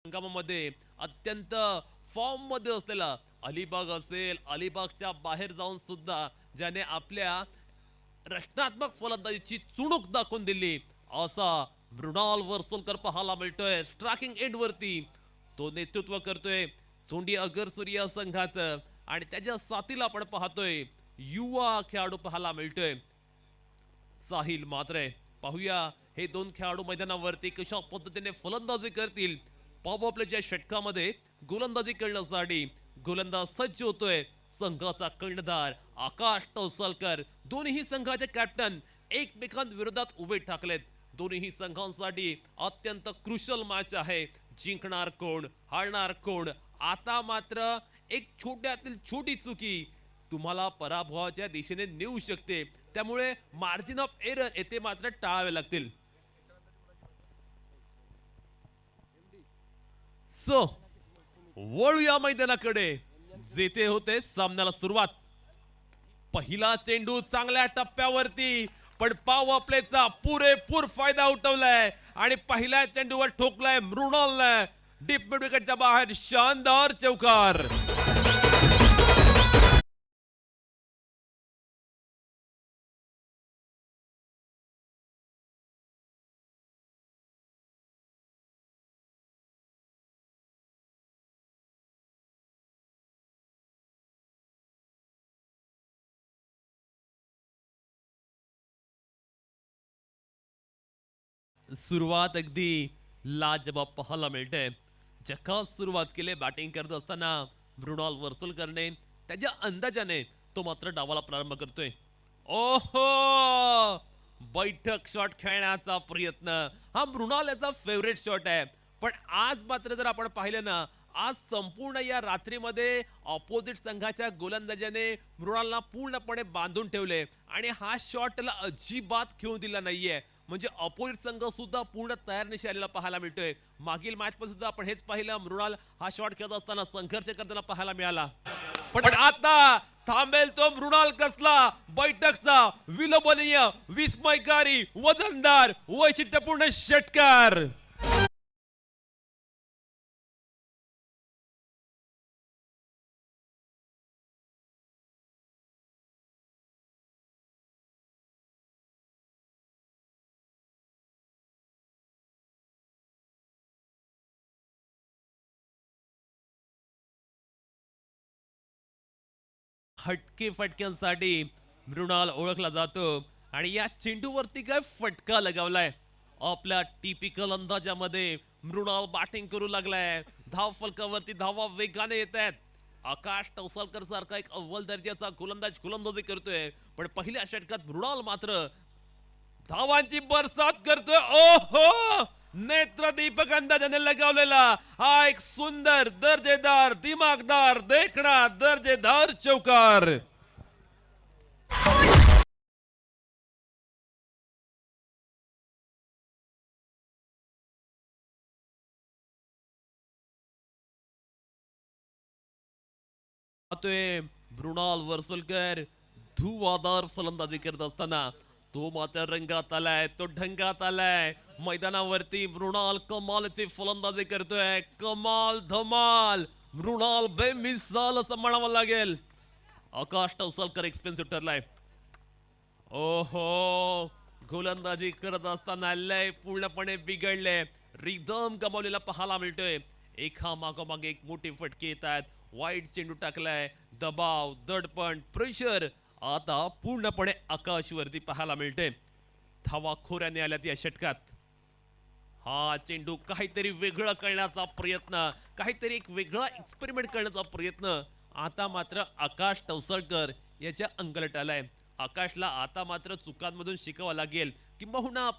हंगामामध्ये अत्यंत फॉर्म मध्ये असलेला अलिबाग असेल, अलिबागच्या बाहेर जाऊन सुद्धा ज्याने आपल्या रचनात्मक फलंदाजीची चुणूक दाखवून दिली असा मृणाल वर्सोलकर पाहायला मिळतोय स्ट्रायकिंग एंड वरती. तो नेतृत्व करतोय चोंडी अगरसुरिया संघाचं आणि त्याच्या साथीला आपण पाहतोय युवा खेळाडू पाहायला मिळतोय साहिल मात्रे. पाहूया हे दोन खेळाडू मैदानावरती कशा पद्धतीने फलंदाजी करतील. पॉप प्लेच्या षटकामध्ये गोलंदाजी करण्यासाठी गोलंदाज सज्ज होतोय संघाचा कर्णधार आकाश तवसलकर. दोन्ही संघाचे कॅप्टन एकमेकांविरोधात उभे ठाकलेत. दोन्ही संघांसाठी अत्यंत क्रुशल मॅच आहे. जिंकणार कोण, हारणार कोण. आता मात्र एक छोट्यातील छोटी चुकी तुम्हाला पराभवाच्या दिशेने नेऊ शकते. त्यामुळे मार्जिन ऑफ एरर येथे मात्र टाळावे लागतील. सो वळूया मैदानाकडे जेथे होते सामन्याला सुरुवात. पहिला चेंडू चांगल्या टप्प्यावरती पण पॉवर प्लेचा पुरेपूर फायदा उठवलाय आणि पहिल्या चेंडूवर ठोकलाय मृणालने डीप मिड विकेटच्या बाहेर. शानदार चौकार. सुरुवात अगदी लाजबाब पाहायला मिळते. जकास सुरुवात केली बॅटिंग करत असताना मृणाल वर्सोलकरने त्याच्या अंदाजाने तो मात्र डावाला प्रारंभ करतोय. ओहो, बैठक शॉट खेळण्याचा प्रयत्न. हा मृणाल याचा फेवरेट शॉट आहे. पण आज मात्र जर आपण पाहिलं ना, आज संपूर्ण या रात्रीमध्ये ऑपोजिट संघाच्या गोलंदाजाने मृणालला पूर्णपणे बांधून ठेवले आणि हा शॉट त्याला अजिबात खेळू दिला नाहीये. म्हणजे अपोजिट संघ सुद्धा पूर्ण तयारीनिशी आलेला पाहायला मिळतोय. मागील मॅच मध्ये सुद्धा आपण हेच पाहिलं, मृणाल हा शॉट खेळत असताना संघर्ष करताना पाहायला मिळाला. पण आता थांबेल तो मृणाल कसला. बैठकचा विलोभनीय, विस्मयकारी, वजनदार, वैशिष्ट्यपूर्ण षटकार. हटके फटक्यांसाठी मृणाल ओळखला जातो आणि या चेंडूवरती काय फटका लगावलाय. आपल्या टिपिकल अंदाजामध्ये मृणाल बॅटिंग करू लागलाय. धाव फलकावरती धावा वेगाने येत आहेत. आकाश तवसलकर सारखा एक अव्वल दर्जाचा गोलंदाज गोलंदाजी करतोय. पण पहिल्या षटकात मृणाल मात्र धावांची बरसात करतोय. ओहो, नेत्रदीपक अंदाजाने लगावलेला हा एक सुंदर, दर्जेदार, दिमागदार, देखणा, दर्जेदार चौकार. पाहतोय मृणाल वर्सोलकर धुवाधार फलंदाजी करत असताना तो मात्र रंगात आलाय, तो ढंगात आलाय. मैदानावरती मृणाल कमालची फलंदाजी करतोय. कमाल धमाल. मृणाल बेमिसाल असं म्हणावं लागेल. आकाश तवसलकर एक्सपेन्सिव्ह ठरलाय. ओहो, गोलंदाजी करत असताना लय पूर्णपणे बिघडले. रिदम गमावलेला पाहायला मिळतोय. एका मागोमाग एक मोठी फटके येत आहेत. वाईट चेंडू टाकलाय. दबाव, दडपण, प्रेशर आता पूर्णपणे आकाशवरती पाहायला मिळते. धावा खोऱ्याने आल्यात या षटकात. हा चेंडू काहीतरी वेगळं करण्याचा प्रयत्न, काहीतरी एक वेगळा एक्सपेरिमेंट करण्याचा प्रयत्न आता मात्र आकाश तवसळकर याच्या अंगलट आलाय. आकाशला आता मात्र चुकांमधून शिकावं लागेल किंबहुना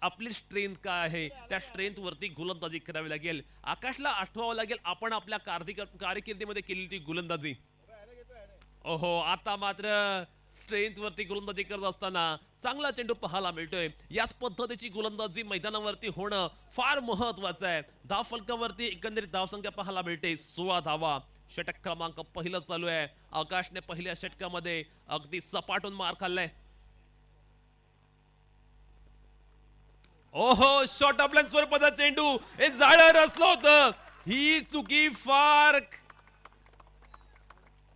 आपली स्ट्रेंथ काय आहे त्या स्ट्रेंथ वरती गोलंदाजी करावी लागेल. आकाशला आठवावं लागेल आपण आपल्या कारकिर्दीमध्ये केलेली ती गोलंदाजी. ओहो, आता मात्र स्ट्रेंथ वरती गोलंदाजी करत असताना चांगला चेंडू पाहायला मिळतोय. याच पद्धतीची गोलंदाजी मैदानावरती होणं फार महत्वाचं आहे. धाव फलकावरती एकंदरीत धावसंख्या पाहायला मिळते 16 धावा. षटक क्रमांक पहिलं चालू आहे. आकाशने पहिल्या षटकामध्ये अगदी सपाटून मार खाल्लाय. ओहो, शॉर्ट ऑफ लाईन स्वरूपाचा चेंडू हे जाळं रचलं होतं. ही चुकी फार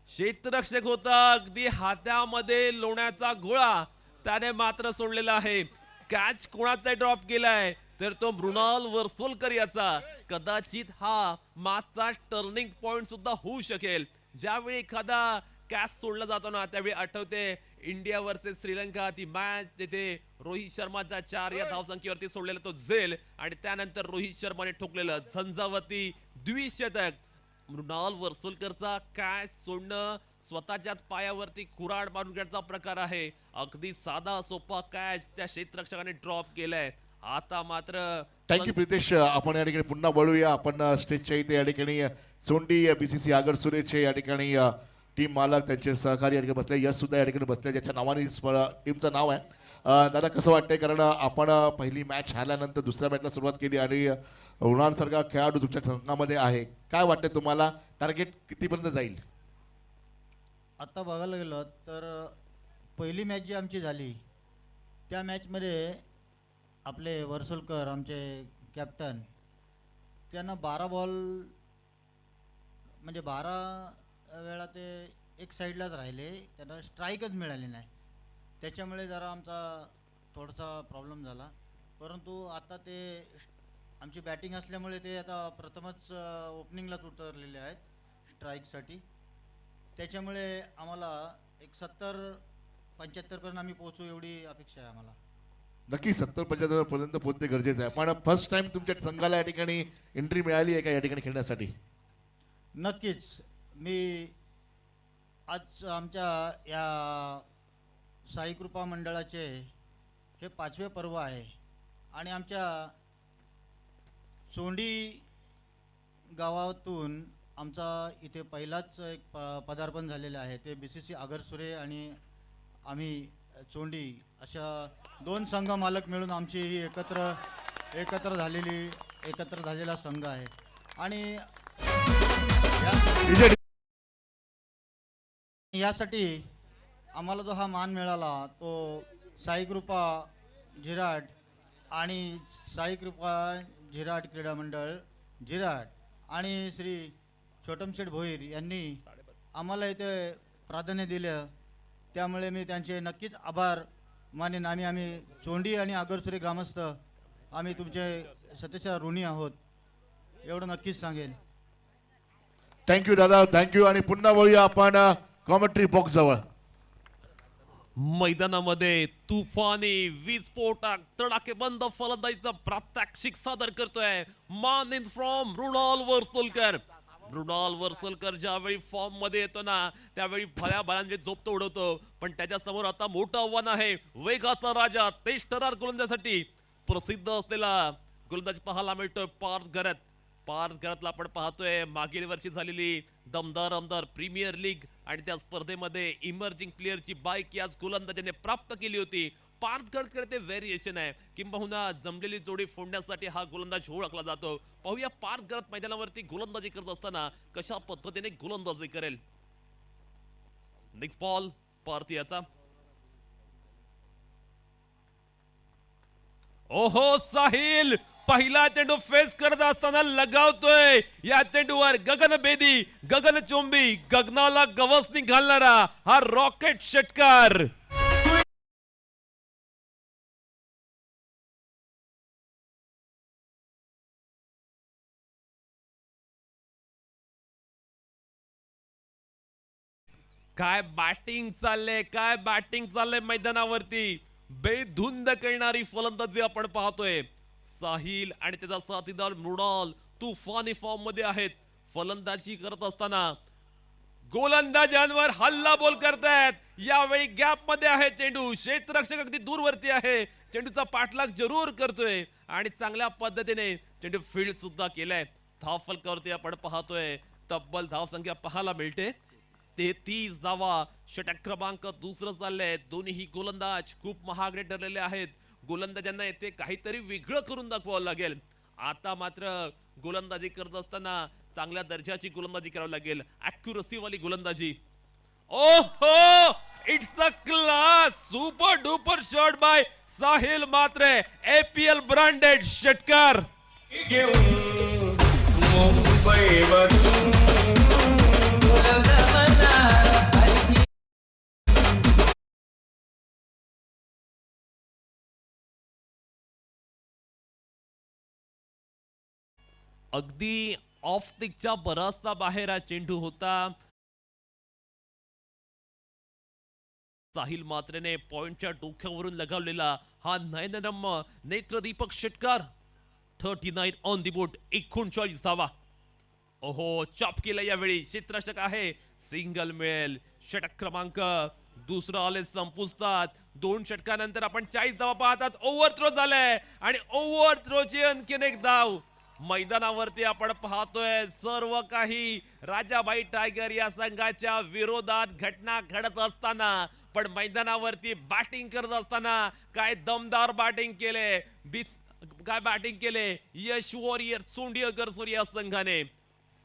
क्षेत्ररक्षक होता, अगदी हातामध्ये लोण्याचा गोळा त्याने मात्र सोडलेला आहे. कॅच कोणाचा ड्रॉप केलाय तर तो मृणाल वर्सोलकर याचा. कदाचित हा मागचा टर्निंग पॉइंट सुद्धा होऊ शकेल. ज्यावेळी एखादा कॅच सोडला जातो ना त्यावेळी आठवते इंडिया वर्सेस श्रीलंका ती मॅच, तिथे रोहित शर्माचा 4 या धावसंख्येवरती सोडलेला तो झेल आणि त्यानंतर रोहित शर्माने ठोकलेलं झंझावती द्विशतक. मृणाल वर्सोलकरचा कॅच सोडणं स्वतःच्याच पायावरती कुऱ्हाड मारून घ्यायचा प्रकार आहे. अगदी साधा सोपा कॅच त्या क्षेत्ररक्षकाने ड्रॉप केलाय. आता मात्र थँक्यू प्रितेश. आपण या ठिकाणी पुन्हा वळूया. आपण स्टेजच्या इथे या ठिकाणी सोंडी बीसीसी आगरसुरेचे या ठिकाणी टीम मालक त्यांचे सहकारी या ठिकाणी बसले, यश सुद्धा या ठिकाणी बसले, ज्याच्या नावाने टीमचं नाव आहे. दादा कसं वाटतंय, कारण आपण पहिली मॅच हारल्यानंतर दुसऱ्या मॅचला सुरुवात केली आणि रुणांसारखा खेळाडू तुमच्या संघामध्ये आहे, काय वाटतंय तुम्हाला, टार्गेट कितीपर्यंत जाईल? आत्ता बघायला गेलं तर पहिली मॅच जी आमची झाली त्या मॅचमध्ये आपले वर्सोलकर आमचे कॅप्टन त्यांना 12 बॉल म्हणजे 12 वेळा ते एक साईडलाच राहिले, त्यांना स्ट्राईकच मिळाली नाही. त्याच्यामुळे जरा आमचा थोडासा प्रॉब्लेम झाला. परंतु आता ते आमची बॅटिंग असल्यामुळे ते आता प्रथमच ओपनिंगलाच उतरलेले आहेत स्ट्राईकसाठी. त्याच्यामुळे आम्हाला एक 70-75 पर्यंत आम्ही पोहोचू एवढी अपेक्षा आहे आम्हाला. नक्की 70-75 पर्यंत पोहोचणे गरजेचं आहे. पण फर्स्ट टाइम तुमच्या संघाला या ठिकाणी एंट्री मिळाली आहे का या ठिकाणी खेळण्यासाठी? नक्कीच. मी आज आमच्या या साईकृपा मंडळाचे हे 5वे पर्व आहे आणि आमच्या सोंडी गावातून आमचा इथे पहिलाच एक पदार्पण झालेलं आहे. ते बीसीसी आगरसुरे आणि आम्ही चोंडी अशा 2 संघ मालक मिळून आमची ही एकत्र झालेला संघ आहे. आणि यासाठी आम्हाला जो हा मान मिळाला तो साईकृपा झिराट आणि साईकृपा झिराट क्रीडा मंडळ झिराट आणि श्री छोटमशेठ भोईर यांनी आम्हाला इथे प्राधान्य दिलं. त्यामुळे मी त्यांचे नक्कीच आभार मानेन. आम्ही चोंडी आणि आगरसुरे ग्रामस्थ आम्ही तुमचे सतेशा ऋणी आहोत एवढं नक्कीच सांगेन. थँक्यू दादा, थँक्यू. आणि पुन्हा वळूया आपण कॉमेंट्री बॉक्स जवळ. मैदानामध्ये तुफानी विस्फोटक तडाखेबंद फलंदाजीचा प्रात्यक्षिक सादर करतोय मान इन फ्रॉम मृणाल वर्सोलकर. मृणाल वर्सोलकर ज्यावेळी फॉर्म मध्ये येतो ना त्यावेळी भल्या भल्यांचे झोपतो उडवतो, पण त्याच्या समोर आता मोठं आव्हान आहे. वेगाचा राजा तेज ठरार गोलंदाजीसाठी प्रसिद्ध असलेला गोलंदाज पाहायला मिळतोय पार्थ घरातला आपण पाहतोय मागील वर्षी झालेली दमदार आमदार प्रीमियर लीग आणि त्या स्पर्धेमध्ये इमर्जिंग प्लेअरची बाईक याच गोलंदाजाने प्राप्त केली होती. पार्थ घरकडे ते व्हेरिएशन आहे, किंबहुना जमलेली जोडी फोडण्यासाठी हा गोलंदाज ओळखला जातो. पाहूया पार्थ घरात मैदानावरती गोलंदाजी करत असताना कशा पद्धतीने गोलंदाजी करेल. नेक्स्ट बॉल पार्थ याचा. ओहो, साहिल पहिला चेंडू फेस करत असताना लगावतोय या चेंडूवर गगन चोंबी गगनाला गवसणी घालणारा हा रॉकेट षटकार. काय बॅटिंग चाललंय मैदानावरती. बेधुंद करणारी फलंदाजी आपण पाहतोय. साहिल आणि त्याचा साथीदार मृणाल तुफानी फॉर्म मध्ये आहेत. फलंदाजी करत असताना गोलंदाजांवर हल्ला बोल करतायत. यावेळी गॅप मध्ये आहे चेंडू, क्षेत्ररक्षक अगदी दूरवरती आहे, चेंडूचा पाठलाग जरूर करतोय आणि चांगल्या पद्धतीने चेंडू फील्ड सुद्धा केलाय. धाव फलकावरती आपण पाहतोय तब्बल धाव संख्या पाहायला मिळते 33 धावा. षटक क्रमांक दुसरं चाललंय. दोन्ही गोलंदाज खूप महागडे ठरलेले आहेत. गोलंदाजांना येथे काहीतरी वेगळं करून दाखवावं लागेल. आता मात्र गोलंदाजी करत असताना चांगल्या दर्जाची गोलंदाजी करावी लागेल, ॲक्युरसी वाली गोलंदाजी. ओहो, it's a class super duper shot by Sahil Mhatre APL branded षटकार. अगदी ऑफ स्टिकच्या बराचसा बाहेर हा चेंडू होता. साहिल मात्रेने पॉइंटच्या डोक्यावरून लगावलेला हा नयनरम्य नेत्रदीपक षटकार. 39 ऑन दी बोर्ड, 39 धावा. ओहो, चॉप केलं यावेळी क्षेत्ररक्षक आहे. सिंगल मिळेल. षटक क्रमांक दुसरं आले संपुष्टात. 2 षटकानंतर आपण 40 धावा पाहतात. ओव्हर थ्रो झालाय आणि ओव्हर थ्रोची आणखीन एक धाव. मैदानावरती आपण पाहतोय सर्व काही राजाभाई टायगर या संघाच्या विरोधात घटना घडत असताना, पण मैदानावरती बॅटिंग करत असताना काय दमदार बॅटिंग केले. काय बॅटिंग केले यश वॉरियर सोंडी अगरसोर या संघाने.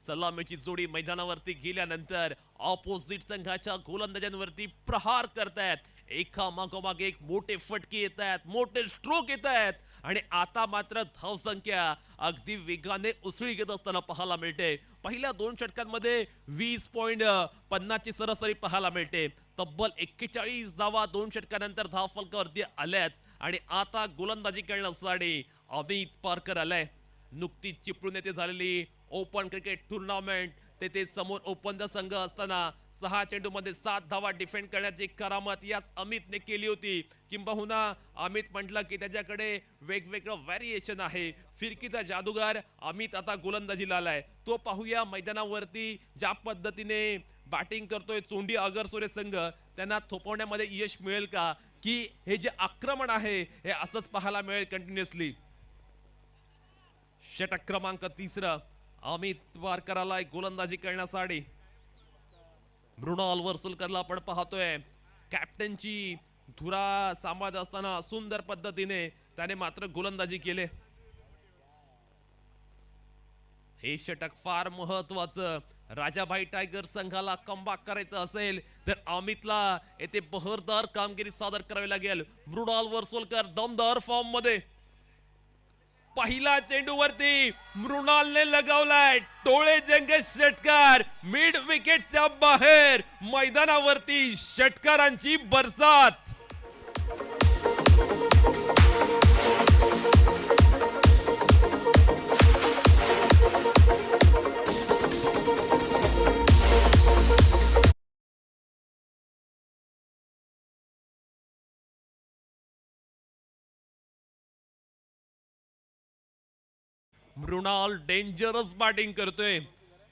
सलामीची जोडी मैदानावरती गेल्यानंतर ऑपोजिट संघाच्या गोलंदाजांवरती प्रहार करतायत. एका मागोमाग एक मोठे फटके येत आहेत, मोठे स्ट्रोक येत आहेत आणि आता मात्र धावसंख्या अगदी वेगाने उसळी घेत असताना पाहायला मिळते. पहिल्या 2 षटकांमध्ये 20.50 ची सरासरी पाहायला मिळते. तब्बल 41 धावा 2 षटकानंतर धावफलकावरती आल्यात आणि आता गोलंदाजी करण्यासाठी अमित पारकर आलाय. नुकतीच चिपळूण येथे झालेली ओपन क्रिकेट टुर्नामेंट तेथे समोर ओपनचा संघ असताना 6 चेंडूमध्ये 7 धावा डिफेंड करण्याची करामत याच अमितने केली होती. किंबहुना अमित म्हटलं की त्याच्याकडे वेगवेगळं व्हेरिएशन आहे. फिरकीचा जादूगार अमित आता गोलंदाजीला आलाय. तो पाहूया मैदानावरती ज्या पद्धतीने बॅटिंग करतोय चोंडी अगरसोरे संघ, त्यांना थोपवण्यामध्ये यश मिळेल का, की हे जे आक्रमण आहे हे असंच पाहायला मिळेल कंटिन्युअसली. षटक क्रमांक 3 अमित पारकरला गोलंदाजी करण्यासाठी. मृणाल वर्सुलकरला आपण पाहतोय कॅप्टनची धुरा सांभाळत असताना सुंदर पद्धतीने त्याने मात्र गोलंदाजी केले. हे षटक फार महत्वाचं. राजाभाई टायगर संघाला कमबॅक करायचं असेल तर अमितला येथे बहरदार कामगिरी सादर करावी लागेल. मृणाल वर्सुलकर दमदार फॉर्म मध्ये. पहिला चेंडूवरती मृणालने लगावलाय टोळे जंग षटकार. मिड विकेटच्या बाहेर मैदानावरती षटकारांची बरसात. मृणाल डेंजरस बॅटिंग करतोय.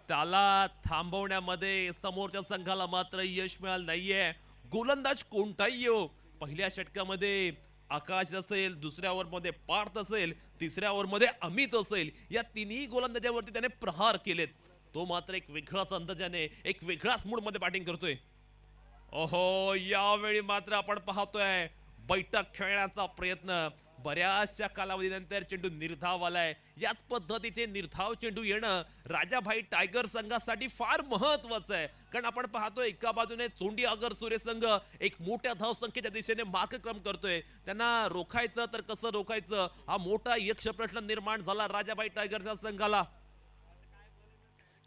त्याला थांबवण्यामध्ये समोरच्या संघाला मात्र यश मिळालं नाहीये. गोलंदाज कोणताही येऊ, पहिल्या षटकामध्ये आकाश असेल, दुसऱ्या ओव्हरमध्ये पार्थ असेल, तिसऱ्या ओव्हरमध्ये अमित असेल, या तिन्ही गोलंदाजावरती त्याने प्रहार केलेत. तो मात्र एक वेगळाच अंदाजाने, एक वेगळाच मूड मध्ये बॅटिंग करतोय. ओहो, यावेळी मात्र आपण पाहतोय बैठक खेळण्याचा प्रयत्न. बऱ्याचशा कालावधीनंतर चेंडू निर्धाव आलाय. याच पद्धतीचे निर्धाव चेंडू येणं राजाभाई टायगर संघासाठी फार महत्वाचं आहे. कारण आपण पाहतोय एका बाजूने चोंडी अगरसुरे संघ एक मोठ्या धावसंख्येच्या दिशेने मार्गक्रम करतोय. त्यांना रोखायचं तर कसं रोखायचं हा मोठा यक्ष प्रश्न निर्माण झाला राजाभाई टायगरच्या संघाला.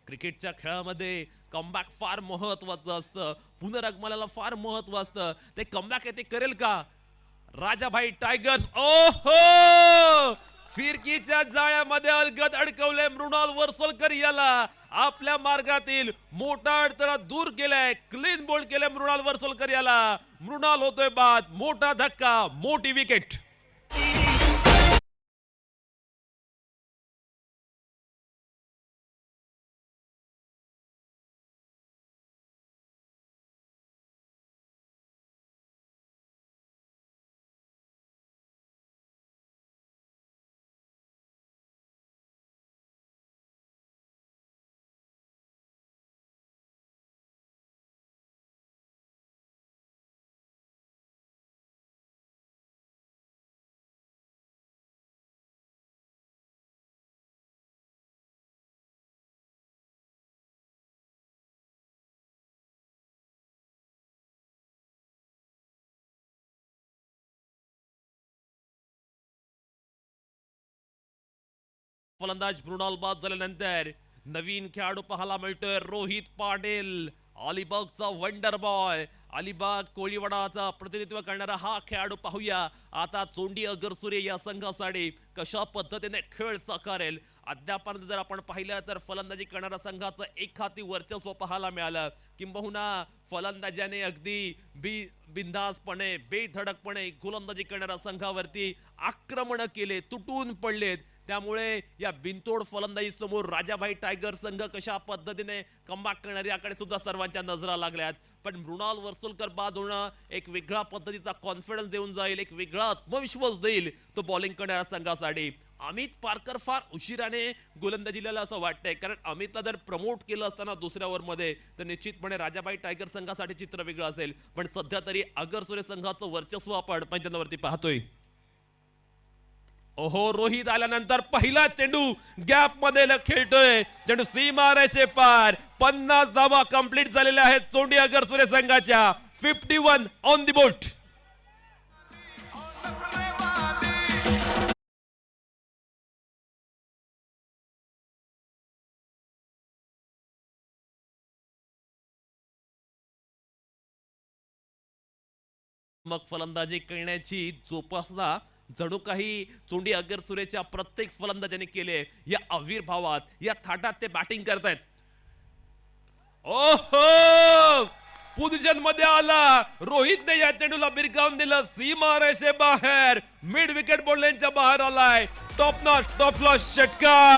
क्रिकेटच्या खेळामध्ये कमबॅक फार महत्वाचं असतं. पुनरागमनाला फार महत्व असतं. ते कमबॅक येते करेल का राजाभाई टायगर्स? ओहो, फिरकीच्या जाळ्यामध्ये अलगद अडकवले मृणाल वर्सुलकर याला. आपल्या मार्गातील मोठा अडथळा दूर केलाय. क्लीन बोल्ड केले मृणाल वर्सुलकर याला. मृणाल होतोय बाद. मोठा धक्का, मोठी विकेट. फलंदाज मृणाल बाद झाल्यानंतर नवीन खेळाडू पाहायला मिळतोय रोहित पाटील, अलिबागचा वंडर बॉय, अलिबाग कोळीवाडाचा प्रतिनिधित्व करणारा हा खेळाडू पाहूया आता चोंडी अगरसुरे या संघासाठी कशा पद्धतीने खेळ साकारेल. अद्यापर्यंत जर आपण पाहिलं तर फलंदाजी करणाऱ्या संघाचं एक हाती वर्चस्व पाहायला मिळालं, किंबहुना फलंदाजाने अगदी बिंदासपणे बेधडकपणे गोलंदाजी करणाऱ्या संघावरती आक्रमण केले, तुटून पडलेत. त्यामुळे या बिनतोड फलंदाजी समोर राजाभाई टायगर संघ कशा पद्धतीने कमबॅक करणार याकडे सुद्धा सर्वांच्या नजरा लागल्यात. पण मृणाल वर्सुलकर बाद होणं एक वेगळ्या पद्धतीचा कॉन्फिडन्स देऊन जाईल, एक वेगळा आत्मविश्वास देईल तो बॉलिंग करणाऱ्या संघासाठी. अमित पारकर फार उशिराने गोलंदाजीला असं वाटतंय, कारण अमितला जर प्रमोट केलं असताना दुसऱ्या ओव्हरमध्ये तर निश्चितपणे राजाबाई टायगर संघासाठी चित्र वेगळं असेल. पण सध्या तरी अगरसुरे संघाचं वर्चस्व आपण मैदानावरती पाहतोय. ओहो, रोहित आल्यानंतर पहिला चेंडू गॅप मध्ये खेळतोय, चेंडू सीमा रेषे पार. 50 धावा कंप्लीट झालेल्या आहेत चोंडी अगरसुरे संघाच्या. 51 ऑन दी बोट. मग फलंदाजी करण्याची जोपासना जणू काही चोंडी अगरसुरेच्या प्रत्येक फलंदाजाने केले. या आविर्भावात, या थाटात ते बॅटिंग करतायत. ओहो, पोझिशन मध्ये आला रोहितने, या चेंडूला बिरकावून दिलं सीमा रेषे बाहेर. मिड विकेट बॉलच्या बाहेर आलाय. टॉप नॉच टॉप फ्लॉश षटकार.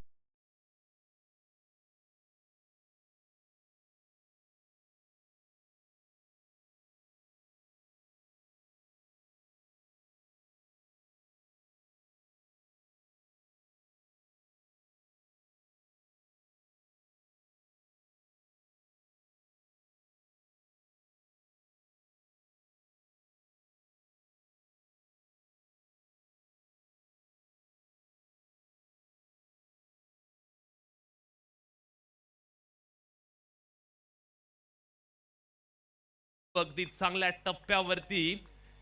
अगदी चांगल्या टप्प्यावरती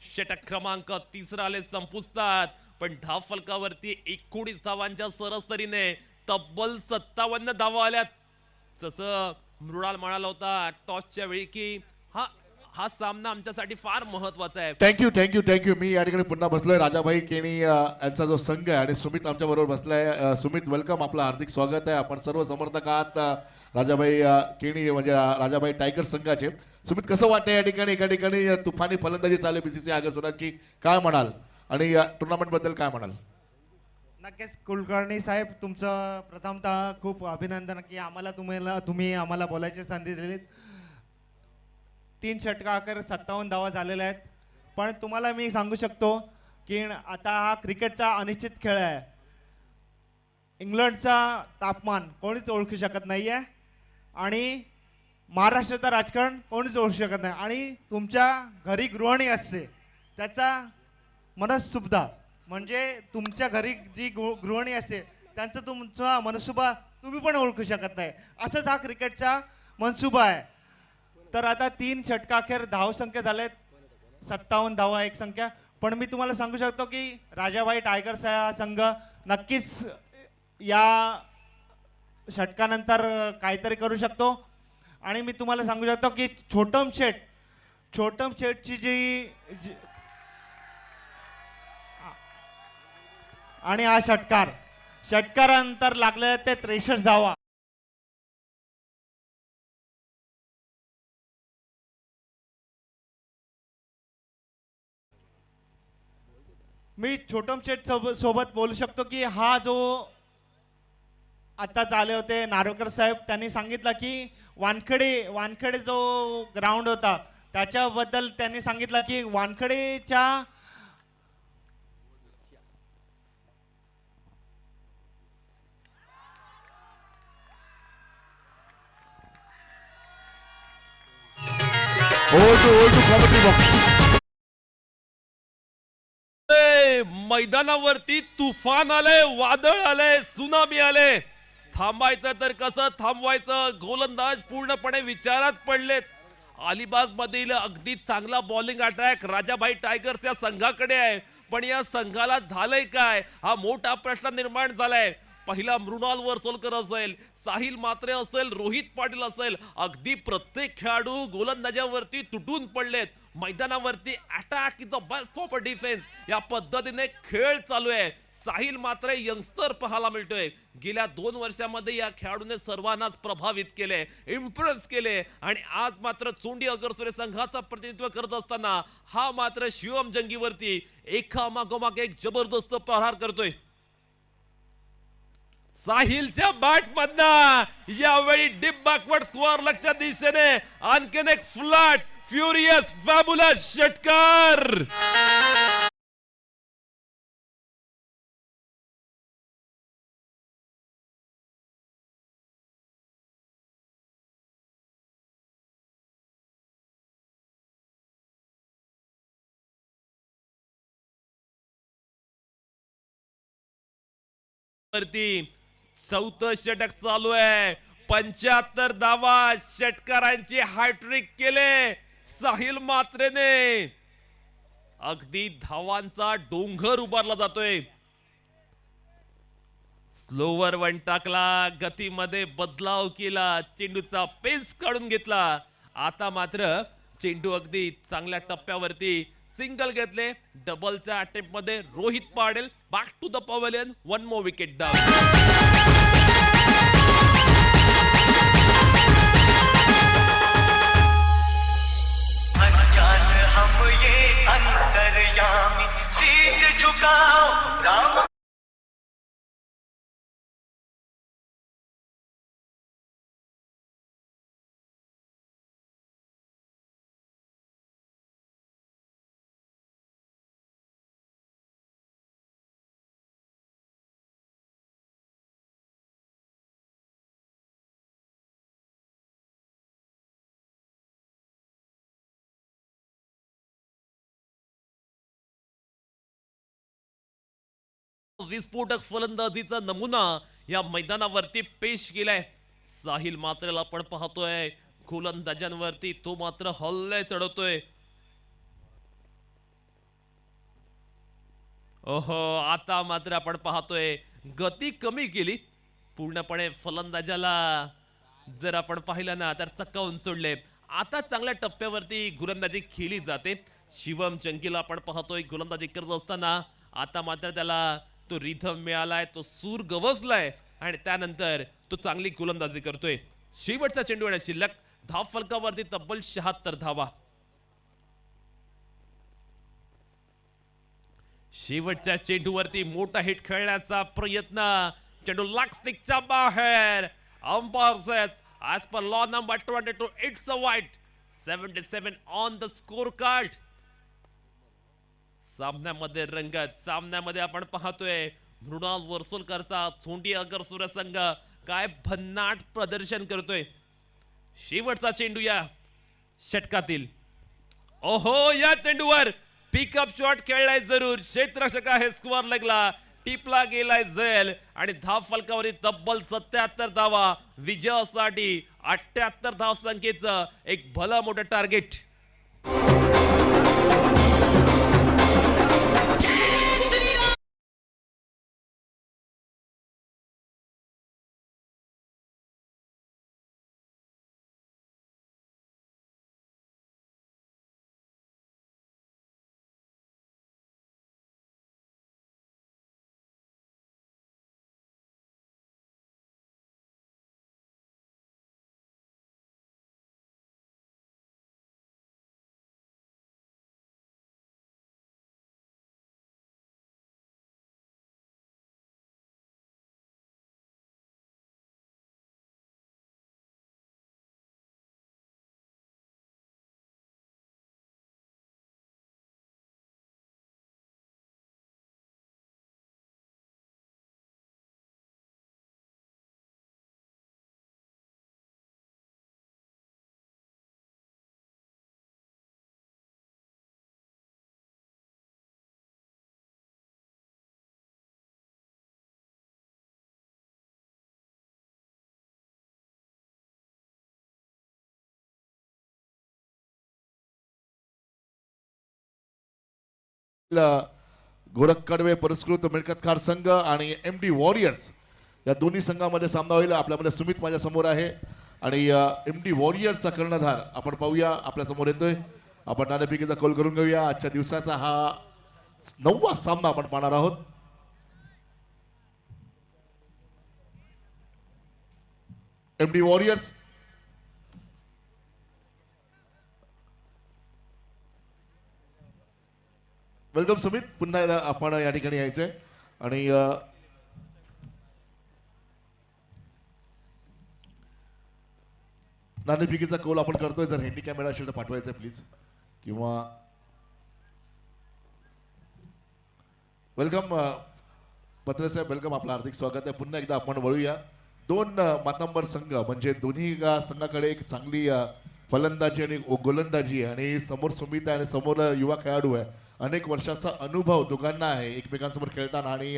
षटक क्रमांक 3 आले संपुष्टात. पण धाव फलकावरती 19 धावांच्या सरासरीने तब्बल 57 धावा आल्यात. जसं मृणाल म्हणाला होता टॉसच्या वेळी की हा सामना आमच्यासाठी फार महत्वाचा आहे. थँक्यू. मी या ठिकाणी पुन्हा बसलोय. राजाभाई केणी यांचा जो संघ आहे आणि सुमित आमच्या बरोबर बसलाय. सुमित, वेलकम, आपलं हार्दिक स्वागत आहे. आपण सर्व समर्थक आहात राजाभाई केणी म्हणजे राजाभाई टायगर संघाचे. सुमित, कसं वाटतं या ठिकाणी एका ठिकाणी तुफानी फलंदाजी चालू बीसीसी अगरसुरांची, काय म्हणाल आणि या टुर्नामेंट बद्दल काय म्हणाल? नक्कीच कुलकर्णी साहेब, तुमचं प्रथमतः खूप अभिनंदन की तुम्ही आम्हाला बोलायची संधी दिलीत. 3 षटकांवर 57 धावा झालेल्या आहेत. पण तुम्हाला मी सांगू शकतो की आता हा क्रिकेटचा अनिश्चित खेळ आहे. इंग्लंडचा तापमान कोणीच ओळखू शकत नाही आहे आणि महाराष्ट्राचं राजकारण कोणीच ओळखू शकत नाही. आणि तुमच्या घरी गृहिणी असते त्याचा मनसुबा, म्हणजे तुमच्या घरी जी गृहिणी असते तुमचा मनसुबा तुम्ही पण ओळखू शकत नाही. असंच हा क्रिकेटचा मनसुबा आहे. तर आता 3 षटकांखेर धावसंख्या झालेत 57 धावा एक संख्या. पण मी तुम्हाला सांगू शकतो की राजाभाई टायगर्स हा संघ नक्कीच या षटकानंतर काहीतरी करू शकतो. आणि मी तुम्हाला सांगू शकतो की छोटम शेटची जी आणि हा षटकारानंतर लागले ते 63 धावा. मी छोटम शेट सोबत बोलू शकतो की हा जो आता आले होते नारोकर साहेब, त्यांनी सांगितलं की वानखेडे जो ग्राउंड होता त्याच्याबद्दल त्यांनी सांगितलं की वानखेडेच्या मैदानावरती तुफान आले, वादळ आले, सुनामी आले. थांबायचं तर कसं थांबवायचं, गोलंदाज पूर्णपणे विचारात पडलेत. अलिबाग मधील अगदी चांगला बॉलिंग अटॅक राजाभाई टायगर्स या संघाकडे आहे. पण या संघाला झालंय काय हा मोठा प्रश्न निर्माण झालाय. पहिला मृणाल वर्सोलकर असेल, साहिल मात्रे असेल, रोहित पाटील असेल, अगदी प्रत्येक खेळाडू गोलंदाजावरती तुटून पडलेत. मैदानावरती attack is the best for defence या पद्धतीने खेळ चालू आहे. साहिल मात्र यंगस्टर पाहायला मिळतोय. गेल्या 2 वर्षामध्ये या खेळाडूने सर्वांनाच प्रभावित केले, इम्प्रेस केले आणि आज मात्र चोंडी अगरसुरे संघाचं प्रतिनिधित्व करत असताना हा मात्र शिवम जंगीवरती एकामागोमाग एक जबरदस्त प्रहार करतोय. साहिलच्या बॅट मधनं यावेळी डीप बॅकवर्ड स्कोअर लक्षात दिशेने आणखीन एक फ्लॅट फ्युरियस फॅब्युलस षटकार. वरती 4थं षटक चालू आहे. 75 धावा षटकारांची हॅट्रिक केले साहिल मात्रेने. अगदी धावांचा डोंगर उभारला जातोय. स्लोवर वन टाकला, गतीमध्ये बदलाव केला, चेंडूचा पेस काढून घेतला. आता मात्र चेंडू अगदी चांगल्या टप्प्यावरती सिंगल घेतले. डबलच्या अटेम्प्ट मध्ये Rohit Patil back to the pavilion. 1 more wicket down. हम ये अंतर्यामी शीश झुकाओ राम. विस्फोटक फलंदाजीचा नमुना या मैदानावरती पेश केलाय. साहिल मात्रेला आपण पाहतोय गोलंदाजांवरती तो मात्र हल्ले चढवतोय. ओहो, आता मात्र आपण पाहतोय गती कमी केली पूर्णपणे. फलंदाजाला जर आपण पाहिलं ना तर चक्कावून सोडले. आता चांगल्या टप्प्यावरती गोलंदाजी खेळली जाते. शिवम जंगीला आपण पाहतोय गोलंदाजी करत असताना आता मात्र त्याला तो रिथम मिळालाय, तो सूर गवसलाय आणि त्यानंतर तो चांगली गोलंदाजी करतोय. शेवटचा चेंडू आणि शिल्लक धाव फलकावरती तब्बल 76 धावा. शेवटच्या चेंडूवरती मोठा हिट खेळण्याचा प्रयत्न. चेंडू लेग स्टिकच्या बाहेर. Umpire says as per law number 22 it's a white. 77 on the scorecard. सामन्यामध्ये रंगत, सामन्यामध्ये आपण पाहतोय मृणाल वर्सोलकरचा चोंडी अगरसुरे संघ काय भन्नाट प्रदर्शन करतोय. शेवटचा चेंडू या षटकातील. ओहो, या चेंडूवर पिकअप शॉट खेळलाय जरूर. क्षेत्ररक्षक आहे स्क्वेअर लेगला, टिपला गेलाय झेल आणि धाव फलकावरील तब्बल 77 धावा. विजयासाठी 78 धाव संख्येचं एक भलं मोठं टार्गेट. गोरख कडवे पुरस्कृत मिळकतकार संघ आणि एम डी वॉरियर्स या दोन्ही संघामध्ये सामना होईल. आपल्यामध्ये सुमित माझ्या समोर आहे आणि MD वॉरियर्सचा कर्णधार आपण पाहूया आपल्या समोर येतोय. आपण नाणेफेकीचा कौल करून घेऊया. आजच्या दिवसाचा हा 9वा सामना आपण पाहणार आहोत. MD वॉरियर्स वेलकम सुमित, पुन्हा एकदा आपण या ठिकाणी यायचंय आणि नाणेफेकीचा कौल आपण करतोय. जर हँडी कॅमेरा असेल तर पाठवायचा प्लीज. किंवा वेलकम पत्रे साहेब, वेलकम, आपलं हार्दिक स्वागत आहे. पुन्हा एकदा आपण वळूया. दोन मातंबर संघ म्हणजे दोन्ही संघाकडे एक चांगली फलंदाजी आणि गोलंदाजी आहे आणि समोर सुमित आहे आणि समोर युवा खेळाडू आहे. अनेक वर्षाचा अनुभव दोघांना आहे एकमेकांसमोर खेळताना आणि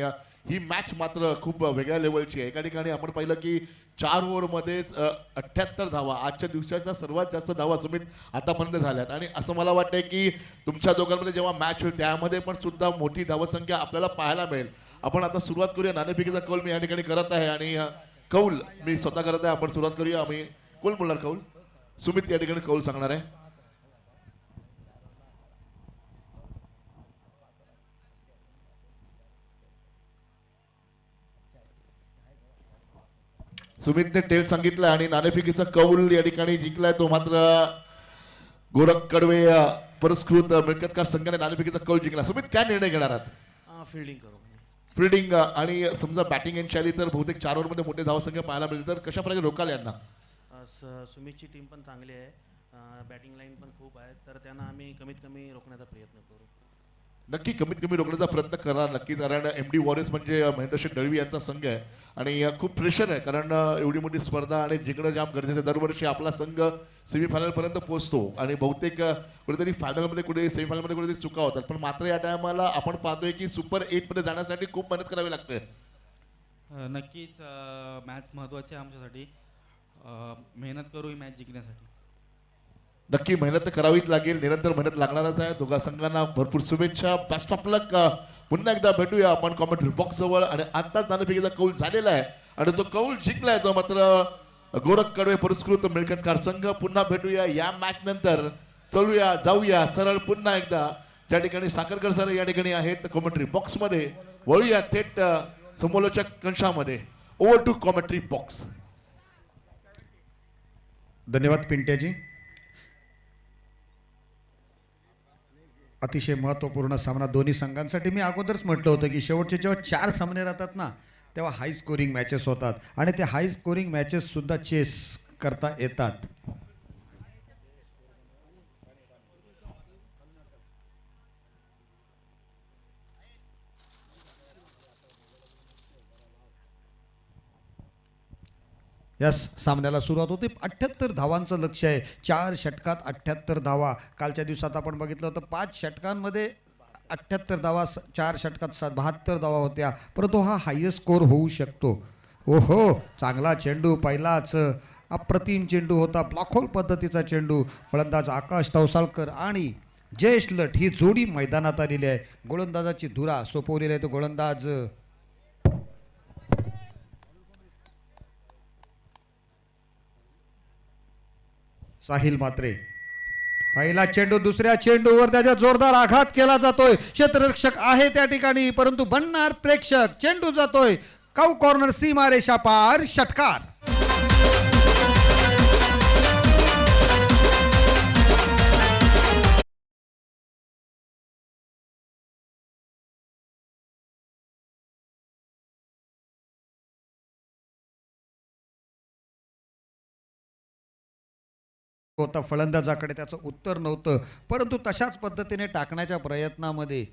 ही मॅच मात्र खूप वेगळ्या लेवलची आहे. एका ठिकाणी आपण पाहिलं की 4 ओव्हरमध्ये 78 धावा, आजच्या दिवसाच्या सर्वात जास्त धावा सुमित आतापर्यंत झाल्यात. आणि असं मला वाटतंय की तुमच्या दोघांमध्ये जेव्हा मॅच होईल त्यामध्ये पण सुद्धा मोठी धावसंख्या आपल्याला पाहायला मिळेल. आपण आता सुरुवात करूया. नाणेफेकीचा कौल मी या ठिकाणी करत आहे आणि कौल मी स्वतः करत आहे. आपण सुरुवात करूया. आम्ही कोण बोलणार? कौल सुमित या ठिकाणी कौल सांगणार आहे. सुमितने टेल सांगितलं आणि नाणेफेकीचा कौल या ठिकाणी जिंकलाय तो मात्र गोरख कडवे पुरस्कृत मिळकतकार संघाने नाणेफेकीचा कौल जिंकला. सुमित, काय निर्णय घेणार आहात? फिल्डिंग करू. फिल्डिंग आणि समजा बॅटिंग यांची आली तर बहुतेक 4 ओव्हरमध्ये मोठे धावसंख्या पाहायला मिळेल, तर कशा प्रकारे रोकाल यांना? सुमितची टीम पण चांगली आहे, बॅटिंग लाईन पण खूप आहे, तर त्यांना आम्ही कमीत कमी रोखण्याचा प्रयत्न करू. नक्की कमीत कमी रोखण्याचा प्रयत्न करणार नक्की. कारण MD वॉरियर्स म्हणजे महेंद्रशेठ दळवी यांचा संघ आहे आणि खूप प्रेशर आहे कारण एवढी मोठी स्पर्धा आणि जिंकणं जाम गरजेचं आहे. दरवर्षी आपला संघ सेमीफायनलपर्यंत पोहोचतो आणि बहुतेक कुठेतरी फायनलमध्ये कुठे सेमीफायनलमध्ये कुठेतरी चुका होतात. पण मात्र या टायमाला आपण पाहतोय की सुपर 8मध्ये जाण्यासाठी खूप मेहनत करावी लागते. नक्कीच मॅच महत्त्वाची आहे आमच्यासाठी. मेहनत करू ही मॅच जिंकण्यासाठी. नक्की मेहनत तर करावीच लागेल, निरंतर मेहनत लागणारच आहे. दोघा संघांना भरपूर शुभेच्छा, बेस्ट ऑफ लक. पुन्हा एकदा भेटूया आपण कॉमेंट्री बॉक्स जवळ. आणि आताच नाणेफेकीचा कौल झालेला आहे आणि तो कौल जिंकलाय तो मात्र गोरख कडवे पुरस्कृत मिळकतकार संघ. पुन्हा भेटूया या मॅच नंतर. चलूया जाऊया सरळ पुन्हा एकदा ज्या ठिकाणी साखरकर सर या ठिकाणी आहेत कॉमेंट्री बॉक्स मध्ये. वळूया थेट समोलोचक कंशामध्ये. Over to commentary box. धन्यवाद पिंट्याजी. अतिशय महत्त्वपूर्ण सामना दोन्ही संघांसाठी. मी अगोदरच म्हटलं होतं की शेवटचे जेव्हा 4 सामने राहतात ना तेव्हा हाय स्कोरिंग मॅचेस होतात आणि ते हाय स्कोरिंग मॅचेस सुद्धा चेस करता येतात. या सामन्याला सुरुवात होते. 78 धावांचं लक्ष्य आहे. 4 षटकात 78 धावा. कालच्या दिवसात आपण बघितलं होतं 5 षटकांमध्ये 78 धावा, 4 षटकात 72 धावा होत्या. परंतु हा हायेस्ट स्कोर होऊ शकतो. ओहो, चांगला चेंडू, पहिलाच अप्रतिम चेंडू होता, ब्लॉकहोल पद्धतीचा चेंडू. फलंदाज आकाश तवसाळकर आणि जयेश लट ही जोडी मैदानात आलेली आहे. गोलंदाजाची धुरा सोपवलेली आहे. तो गोलंदाज साहिल मात्रे. पहिला चेंडू, दुसऱ्या चेंडूवर त्याच्या जोरदार आघात केला जातोय. क्षेत्ररक्षक आहे त्या ठिकाणी परंतु बनणार प्रेक्षक. चेंडू जातोय काऊ कॉर्नर, सीमा रेषा पार, षटकार. होता फलंदाजाकडे, त्याचं उत्तर नव्हतं. परंतु तशाच पद्धतीने टाकण्याच्या प्रयत्नामध्ये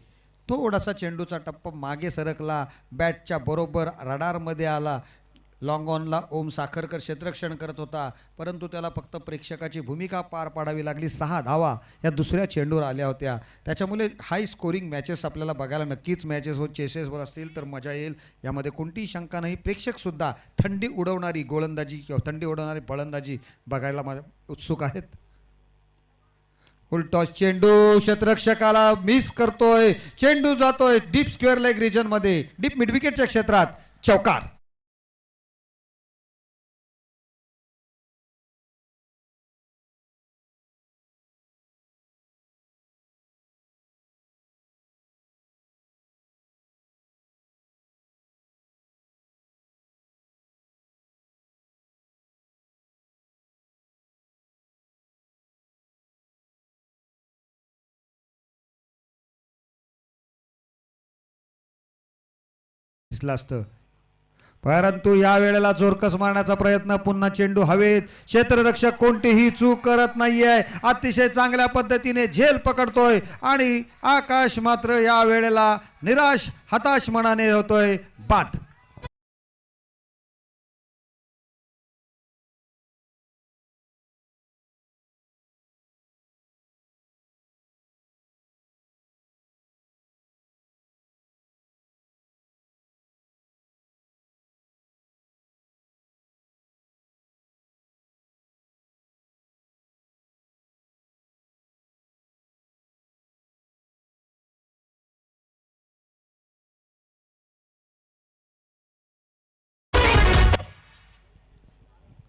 थोडासा चेंडूचा टप्पा मागे सरकला, बॅटच्या बरोबर रडारमध्ये आला. लॉंग ऑनला ओम साखरकर क्षेत्ररक्षण करत होता परंतु त्याला फक्त प्रेक्षकाची भूमिका पार पाडावी लागली. 6 धावा या दुसऱ्या चेंडूवर आल्या होत्या. त्याच्यामुळे हाय स्कोरिंग मॅचेस आपल्याला बघायला नक्कीच मॅचेस चेसेसवर असतील तर मजा येईल, यामध्ये कोणतीही शंका नाही. प्रेक्षकसुद्धा थंडी उडवणारी गोलंदाजी किंवा थंडी उडवणारी फलंदाजी बघायला उत्सुक आहेत. उलटॉस चेंडू क्षेत्ररक्षकाला मिस करतोय. चेंडू जातोय डीप स्क्वेअर लेग रिजन मध्ये, डीप मिड विकेटच्या क्षेत्रात. चौकार. दिसलं असतं, परंतु या वेळेला जोरकस मारण्याचा प्रयत्न, पुन्हा चेंडू हवेत, क्षेत्ररक्षक कोणतीही चूक करत नाहीये, अतिशय चांगल्या पद्धतीने झेल पकडतोय आणि आकाश मात्र या वेळेला निराश हताश मनाने होतोय बाद.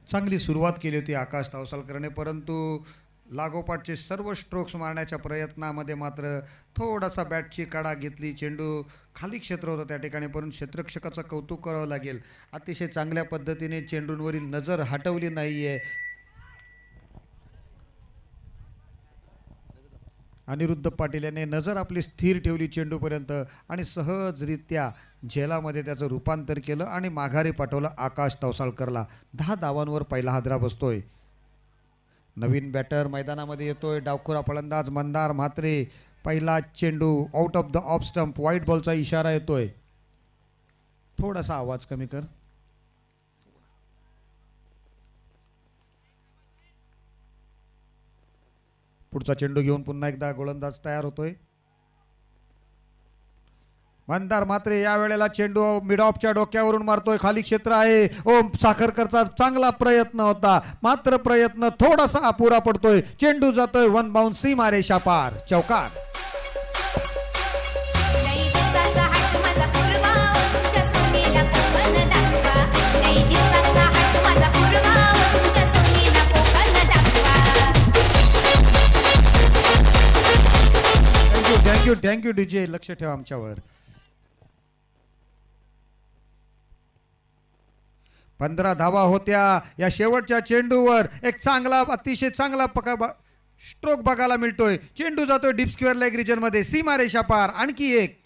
चांगली सुरुवात केली होती आकाश तवसलकरने, परंतु लागोपाठचे सर्व स्ट्रोक्स मारण्याच्या प्रयत्नामध्ये मात्र थोडासा बॅटची कडा घेतली. चेंडू खाली क्षेत्र होतं त्या ठिकाणी, परंतु क्षेत्ररक्षकाचं कौतुक करावं लागेल, अतिशय चांगल्या पद्धतीने चेंडूंवरील नजर हटवली नाही आहे. अनिरुद्ध पाटील याने नजर आपली स्थिर ठेवली चेंडूपर्यंत आणि सहजरित्या झेलामध्ये त्याचं रूपांतर केलं आणि माघारी पाठवलं आकाश तवसाळकरला. 10 धावांवर पहिला हादरा बसतोय. नवीन बॅटर मैदानामध्ये येतोय, डावखुरा फलंदाज मंदार म्हात्रे. पहिला चेंडू out of the off stump, white बॉलचा इशारा येतोय. थोडासा आवाज कमी कर. पुढचा चेंडू घेऊन पुन्हा एकदा गोलंदाज तयार होतोय. मंदार मात्रे या वेळेला चेंडू मिड ऑफच्या डोक्यावरून मारतोय, खाली क्षेत्र आहे. ओम साखरकरचा चांगला प्रयत्न होता, मात्र प्रयत्न थोडासा अपुरा पडतोय. चेंडू जातोय वन बाउंड सीमा रेषा पार, चौकार. थँक्यू डीजे, लक्ष ठेवा आमच्यावर. 15 धावा होत्या या शेवटच्या चेंडूवर. एक चांगला अतिशय चांगला स्ट्रोक बघायला मिळतोय. चेंडू जातोय डीप स्क्वेअर लेग रिजन मध्ये, सीमा रेषा पार. आणखी एक.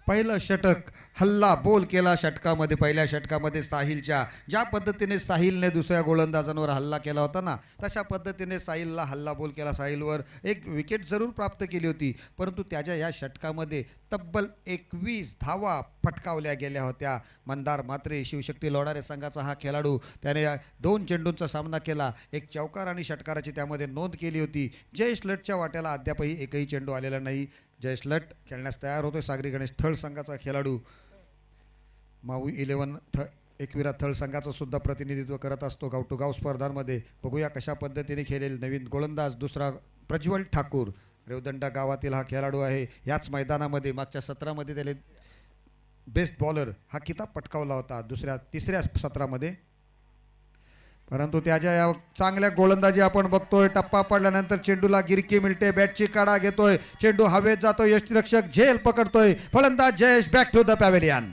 पहिलं षटक, हल्ला बोल केला षटकामध्ये. पहिल्या षटकामध्ये साहिलच्या ज्या पद्धतीने साहिलने दुसऱ्या गोलंदाजांवर हल्ला केला होता ना, तशा पद्धतीने साहिलला हल्ला बोल केला. साहिलवर एक विकेट जरूर प्राप्त केली होती, परंतु त्याच्या या षटकामध्ये तब्बल 21 धावा फटकावल्या गेल्या होत्या. मंदार म्हात्रे शिवशक्ती लोणारे संघाचा हा खेळाडू, त्याने 2 चेंडूंचा सामना केला, एक चौकार आणि षटकाराची त्यामध्ये नोंद केली होती. जयेश लटच्या वाट्याला अद्यापही एकही चेंडू आलेला नाही. जयेश लट खेळण्यास तयार होतोय. सागरी गणेश थळ संघाचा खेळाडू माऊ 11 एकविरा थळ संघाचं सुद्धा प्रतिनिधित्व करत असतो गाव टू गाव स्पर्धांमध्ये. बघूया कशा पद्धतीने खेळेल नवीन गोलंदाज दुसरा प्रज्वल ठाकूर. रेवदंडा गावातील हा खेळाडू आहे. याच मैदानामध्ये मागच्या सत्रामध्ये त्याने बेस्ट बॉलर हा किताब पटकावला होता तिसऱ्या सत्रामध्ये, परंतु त्याच्या या चांगल्या गोलंदाजी आपण बघतोय. टप्पा पडल्यानंतर चेंडूला गिरकी मिळते, बॅटची काढा घेतोय, चेंडू हवेत जातोय, यष्टीरक्षक झेल पकडतोय. फलंदाज Jayesh back to the pavilion.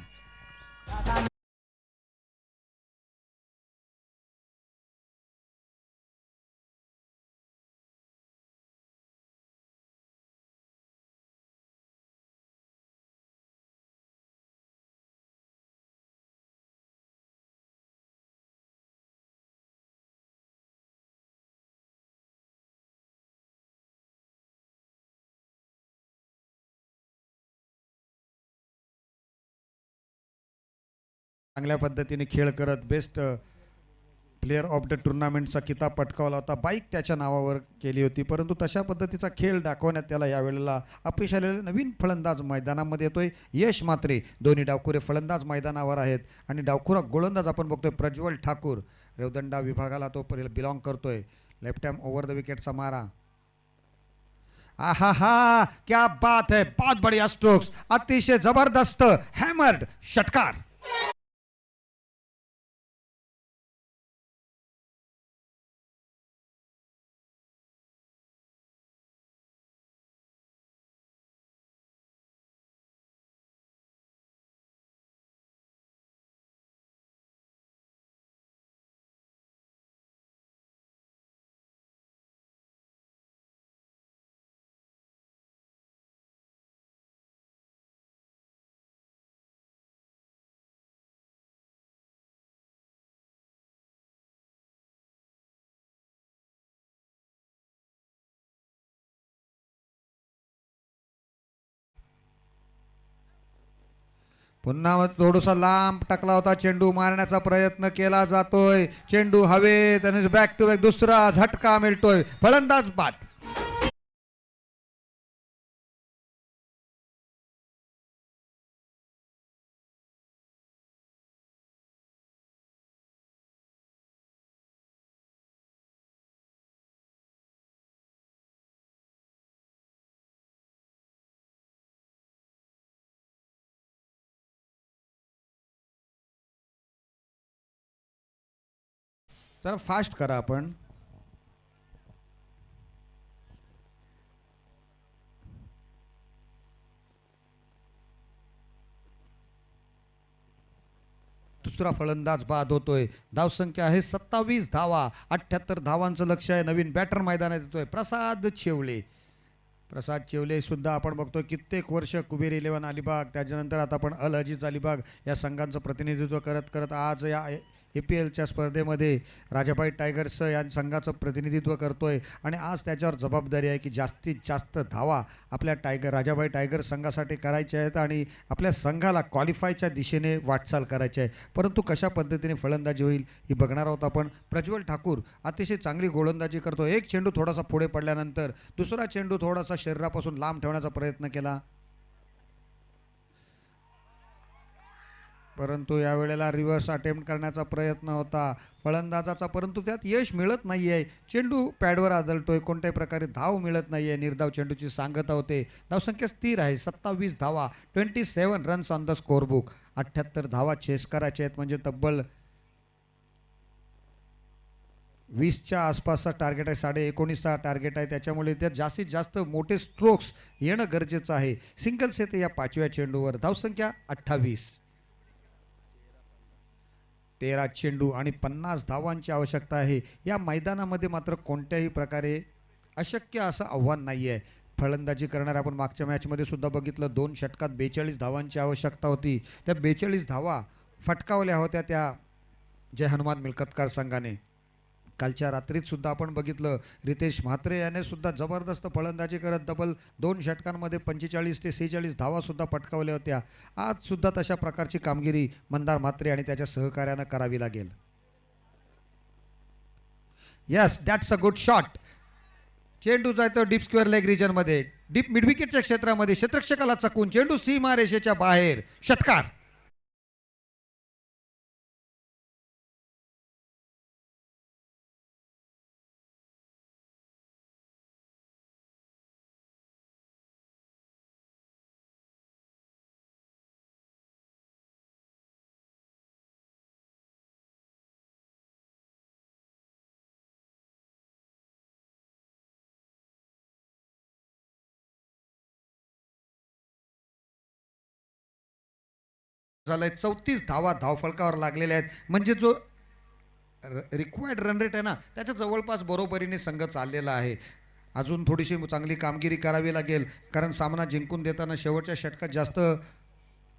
चांगल्या पद्धतीने खेळ करत बेस्ट प्लेयर ऑफ द टुर्नामेंटचा किताब पटकावला होता. बाईक त्याच्या नावावर केली होती, परंतु तशा पद्धतीचा खेळ दाखवण्यात त्याला यावेळेला अपयश आलेलं. नवीन फलंदाज मैदानामध्ये येतोय यश म्हात्रे. दोन्ही डावखुरे फलंदाज मैदानावर आहेत आणि डावखुरा गोलंदाज आपण बघतोय प्रज्वल ठाकूर. रेवदंडा विभागाला तो बिलॉंग करतोय. लेफ्ट हँड ओव्हर द विकेटचा मारा. आहा हा, क्या बात है, बहुत बढ़िया स्ट्रोक्स, अतिशय जबरदस्त हॅमर्ड षटकार. पुन्हा थोडासा लांब टाकला होता चेंडू, मारण्याचा प्रयत्न केला जातोय, चेंडू हवेत आणि बॅक टू बॅक दुसरा झटका मिळतोय, फलंदाज बाद. जरा फास्ट करा आपण. दुसरा फलंदाज बाद होतोय. धावसंख्या आहे 27 धावा, 78 धावांचं लक्ष आहे. नवीन बॅटर मैदानात येतोय प्रसाद शेवले. प्रसाद शेवले सुद्धा आपण बघतोय कित्येक वर्ष कुबेर 11 अलिबाग, त्याच्यानंतर आता आपण अल अजीज अलिबाग या संघांचं प्रतिनिधित्व करत करत आज या APLच्या स्पर्धेमध्ये राजाबाई टायगर्स या संघाचं प्रतिनिधित्व करतोय. आणि आज त्याच्यावर जबाबदारी आहे की जास्तीत जास्त धावा आपल्या राजाबाई टायगर्स संघासाठी करायच्या आहेत आणि आपल्या संघाला क्वालिफायच्या दिशेने वाटचाल करायची आहे. परंतु कशा पद्धतीने फलंदाजी होईल ही बघणार आहोत आपण. प्रज्वल ठाकूर अतिशय चांगली गोलंदाजी करतो. एक चेंडू थोडासा पुढे पडल्यानंतर दुसरा चेंडू थोडासा शरीरापासून लांब ठेवण्याचा प्रयत्न केला, परंतु यावेळेला रिव्हर्स अटेम्प्ट करण्याचा प्रयत्न होता फलंदाजाचा, परंतु त्यात यश मिळत नाही आहे. चेंडू पॅडवर आदळतोय, कोणत्याही प्रकारे धाव मिळत नाही आहे. निर्धाव चेंडूची सांगता होते. धावसंख्या स्थिर आहे 27 धावा, 27 रन्स ऑन द स्कोरबुक. 78 धावा चेस करायचे आहेत, म्हणजे तब्बल 20च्या आसपासचा टार्गेट आहे, 19.5चा टार्गेट आहे. त्याच्यामुळे त्यात जास्तीत जास्त मोठे स्ट्रोक्स येणं गरजेचं आहे. सिंगल्स येते या 5व्या चेंडूवर. धावसंख्या 28. 13 चेंडू आणि 50 धावांची आवश्यकता आहे. या मैदानामध्ये मात्र कोणत्याही प्रकारे अशक्य असं आव्हान नाही आहे. फलंदाजी करणारे आपण मागच्या मॅचमध्ये सुद्धा बघितलं, 2 षटकात 42 धावांची आवश्यकता होती. त्या 42 धावा फटकावल्या होत्या त्या जय हनुमान मिल्कतकार संघाने. कालच्या रात्रीत सुद्धा आपण बघितलं, रितेश म्हात्रे याने सुद्धा जबरदस्त फलंदाजी करत डबल 2 षटकांमध्ये 45 ते 46 धावासुद्धा पटकावल्या होत्या. आज सुद्धा तशा प्रकारची कामगिरी मंदार म्हात्रे आणि त्याच्या सहकार्यानं करावी लागेल. Yes, that's a good shot. चेंडू जातो डीप स्क्वेअर लेग रिजनमध्ये, डीप मिडविकेटच्या क्षेत्रामध्ये. क्षेत्ररक्षकाला चकून चेंडू सीमारेषेच्या बाहेर. षटकार. झालंय 34 धावा धावफलकावर लागलेल्या आहेत, म्हणजे जो रिक्वायर्ड रन रेट आहे ना त्याच्या जवळपास बरोबरीने संघ चाललेला आहे. अजून थोडीशी चांगली कामगिरी करावी लागेल, कारण सामना जिंकून देताना शेवटच्या षटकात जास्त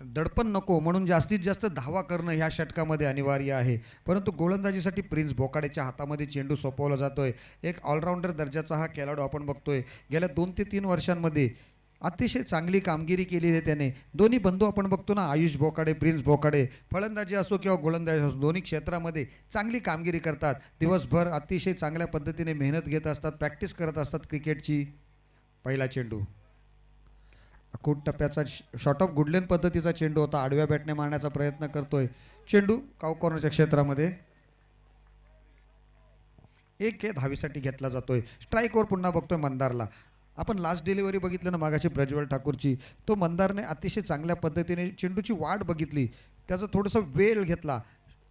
दडपण नको म्हणून जास्तीत जास्त धावा करणं ह्या षटकामध्ये अनिवार्य आहे. परंतु गोलंदाजीसाठी प्रिन्स बोकाडेच्या हातामध्ये चेंडू सोपवला जातोय. एक ऑलराऊंडर दर्जाचा हा खेळाडू आपण बघतोय. गेल्या 2 ते 3 वर्षांमध्ये अतिशय चांगली कामगिरी केली आहे त्याने. दोन्ही बंधू आपण बघतो ना, आयुष बोकाडे, प्रिन्स बोकाडे, फलंदाजी असो किंवा गोलंदाजी असो, दोन्ही क्षेत्रामध्ये चांगली कामगिरी करतात. दिवसभर अतिशय चांगल्या पद्धतीने मेहनत घेत असतात, प्रॅक्टिस करत असतात क्रिकेटची. पहिला चेंडू अकूट टप्प्याचा शॉर्ट ऑफ गुडलेन पद्धतीचा चेंडू होता. आडव्या बॅटने मारण्याचा प्रयत्न करतोय. चेंडू काऊ कॉर्नरच्या क्षेत्रामध्ये. एक खेळ धावीसाठी घेतला जातोय. स्ट्राईकवर पुन्हा बघतोय मंदारला. आपण लास्ट डिलिव्हरी बघितलं ना मागाची प्रज्वल ठाकूरची, तो मंदारने अतिशय चांगल्या पद्धतीने चेंडूची वाट बघितली, त्याचा थोडासा वेळ घेतला,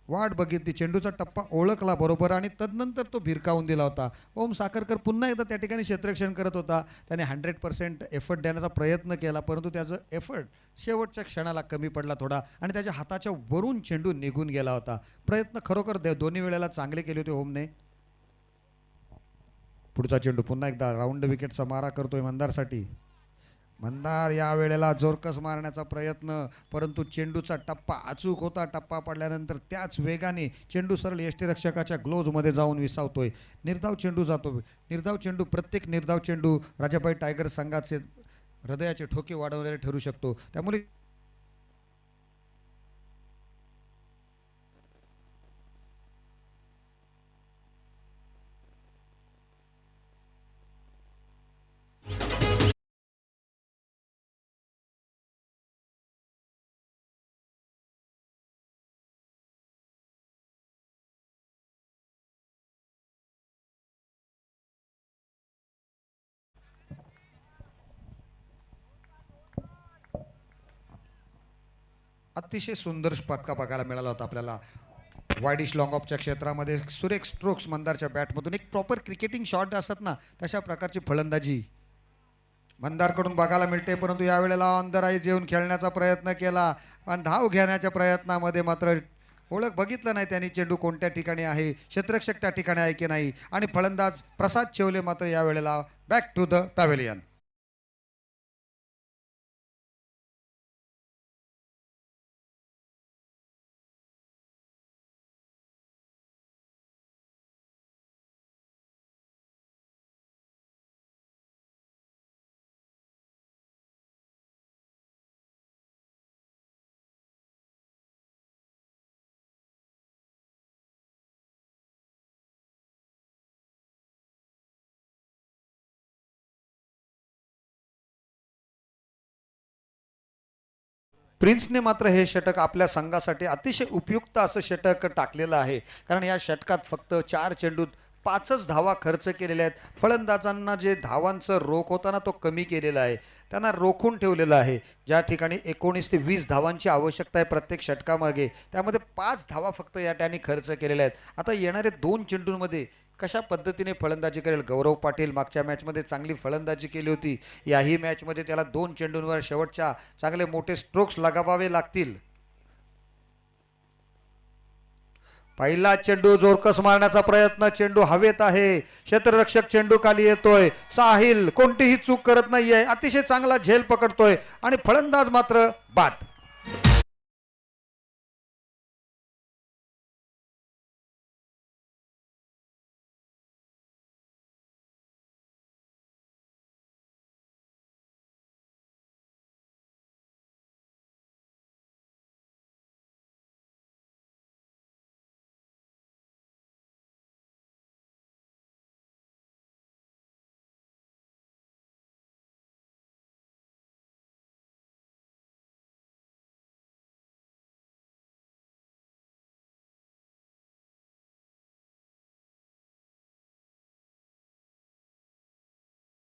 वाट बघितली, चेंडूचा टप्पा ओळखला बरोबर आणि तदनंतर तो भिरकावून दिला होता. ओम साखरकर पुन्हा एकदा त्या ठिकाणी क्षेत्ररक्षण करत होता. त्याने 100% एफर्ट देण्याचा प्रयत्न केला, परंतु त्याचं एफर्ट शेवटच्या क्षणाला कमी पडला थोडा आणि त्याच्या हाताच्या वरून चेंडू निघून गेला होता. प्रयत्न खरोखर दोन्ही वेळेला चांगले केले होते ओमने. पुढचा चेंडू पुन्हा एकदा राऊंड विकेटचा मारा करतोय मंदारसाठी. मंदार या वेळेला जोरकस मारण्याचा प्रयत्न, परंतु चेंडूचा टप्पा अचूक होता. टप्पा पडल्यानंतर त्याच वेगाने चेंडू सरळ यष्टीरक्षकाच्या ग्लोव्जमध्ये जाऊन विसावतोय. निर्धाव चेंडू जातो. निर्धाव चेंडू, प्रत्येक निर्धाव चेंडू राजाबाई टायगर संघाचे हृदयाचे ठोके वाढवणारे ठरू शकतो. त्यामुळे अतिशय सुंदर फटका बघायला मिळाला होता आपल्याला. वाईडिश लॉंग ऑफच्या क्षेत्रामध्ये सुरेख स्ट्रोक्स मंदारच्या बॅटमधून एक प्रॉपर क्रिकेटिंग शॉट असतात ना, तशा प्रकारची फलंदाजी मंदारकडून बघायला मिळते. परंतु यावेळेला ऑन द राईज येऊन खेळण्याचा प्रयत्न केला, पण धाव घेण्याच्या प्रयत्नामध्ये मात्र ओळख बघितलं नाही त्यांनी, चेंडू कोणत्या ठिकाणी आहे, क्षेत्ररक्षक त्या ठिकाणी आहे की नाही. आणि फलंदाज प्रसाद शेवले मात्र यावेळेला बॅक टू द पॅव्हेलियन. प्रिन्सने मात्र हे षटक आपल्या संघासाठी अतिशय उपयुक्त असं षटक टाकलेलं आहे. कारण या षटकात फक्त 4 चेंडूत 5च धावा खर्च केलेल्या आहेत. फलंदाजांना जे धावांचं रोख होता ना, तो कमी केलेला आहे, त्यांना रोखून ठेवलेलं आहे. ज्या ठिकाणी 19 ते 20 धावांची आवश्यकता आहे प्रत्येक षटकामागे, त्यामध्ये 5 धावा फक्त या ठिकाणी खर्च केलेल्या आहेत. आता येणारे 2 चेंडूंमध्ये कशा पद्धतीने फलंदाजी करेल गौरव पाटील. मागच्या मॅचमध्ये चांगली फलंदाजी केली होती, याही मॅचमध्ये त्याला 2 चेंडूंवर शेवटच्या चांगले मोठे स्ट्रोक्स लगावावे लागतील. पहिला चेंडू जोरकस मारण्याचा प्रयत्न, चेंडू हवेत आहे, क्षेत्ररक्षक चेंडू खाली येतोय. साहिल कोणतीही चूक करत नाहीये, अतिशय चांगला झेल पकडतोय आणि फलंदाज मात्र बाद.